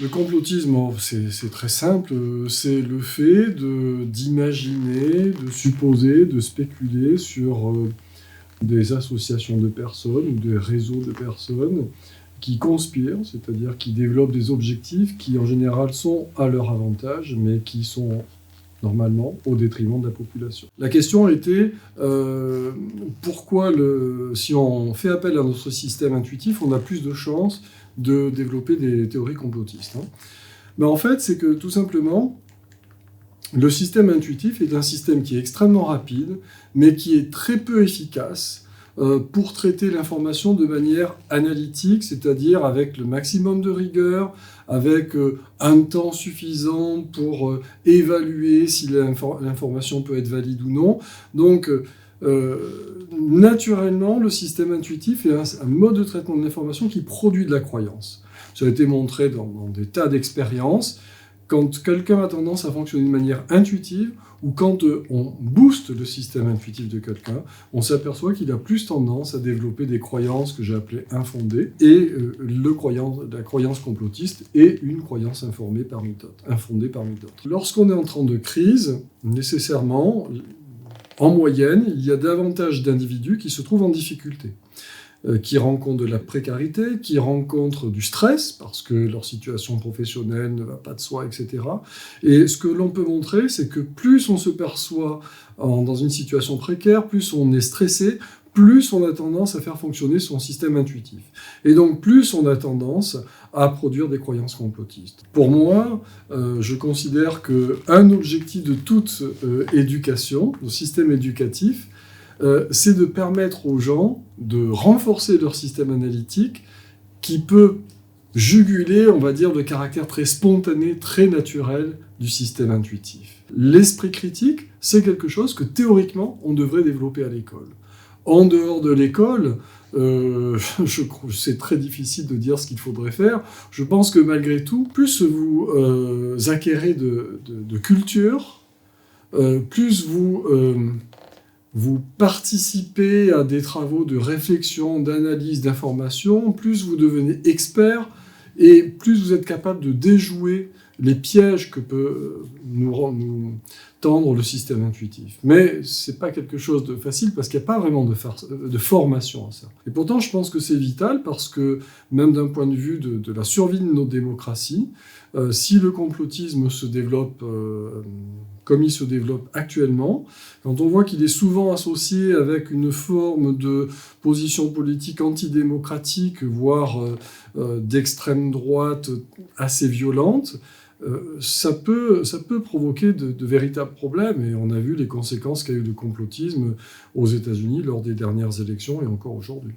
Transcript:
Le complotisme, c'est très simple, c'est le fait d'imaginer, de supposer, de spéculer sur des associations de personnes ou des réseaux de personnes qui conspirent, c'est-à-dire qui développent des objectifs qui en général sont à leur avantage, mais qui sont normalement au détriment de la population. La question était pourquoi, si on fait appel à notre système intuitif, on a plus de chances de développer des théories complotistes. Ben en fait, c'est que tout simplement, le système intuitif est un système qui est extrêmement rapide, mais qui est très peu efficace pour traiter l'information de manière analytique, c'est-à-dire avec le maximum de rigueur, avec un temps suffisant pour évaluer si l'information peut être valide ou non. Donc, naturellement, le système intuitif est un mode de traitement de l'information qui produit de la croyance. Ça a été montré dans des tas d'expériences. Quand quelqu'un a tendance à fonctionner de manière intuitive, ou quand on booste le système intuitif de quelqu'un, on s'aperçoit qu'il a plus tendance à développer des croyances que j'ai appelées infondées, et la croyance complotiste est une croyance infondée parmi d'autres. Lorsqu'on est en temps de crise, nécessairement, en moyenne, il y a davantage d'individus qui se trouvent en difficulté, qui rencontrent de la précarité, qui rencontrent du stress, parce que leur situation professionnelle ne va pas de soi, etc. Et ce que l'on peut montrer, c'est que plus on se perçoit dans une situation précaire, plus on est stressé, plus on a tendance à faire fonctionner son système intuitif. Et donc plus on a tendance à produire des croyances complotistes. Pour moi, je considère qu'un objectif de toute éducation, le système éducatif, c'est de permettre aux gens de renforcer leur système analytique qui peut juguler, on va dire, le caractère très spontané, très naturel du système intuitif. L'esprit critique, c'est quelque chose que théoriquement, on devrait développer à l'école. En dehors de l'école, c'est très difficile de dire ce qu'il faudrait faire. Je pense que malgré tout, plus vous acquérez de culture, plus vous participez à des travaux de réflexion, d'analyse, d'information, plus vous devenez expert et plus vous êtes capable de déjouer les pièges que peut nous tendre le système intuitif. Mais c'est pas quelque chose de facile parce qu'il n'y a pas vraiment de formation à ça. Et pourtant, je pense que c'est vital parce que, même d'un point de vue de la survie de nos démocraties, si le complotisme se développe comme il se développe actuellement, quand on voit qu'il est souvent associé avec une forme de position politique antidémocratique, voire d'extrême droite assez violente, ça peut provoquer de véritables problèmes. Et on a vu les conséquences qu'a eu le complotisme aux États-Unis lors des dernières élections et encore aujourd'hui.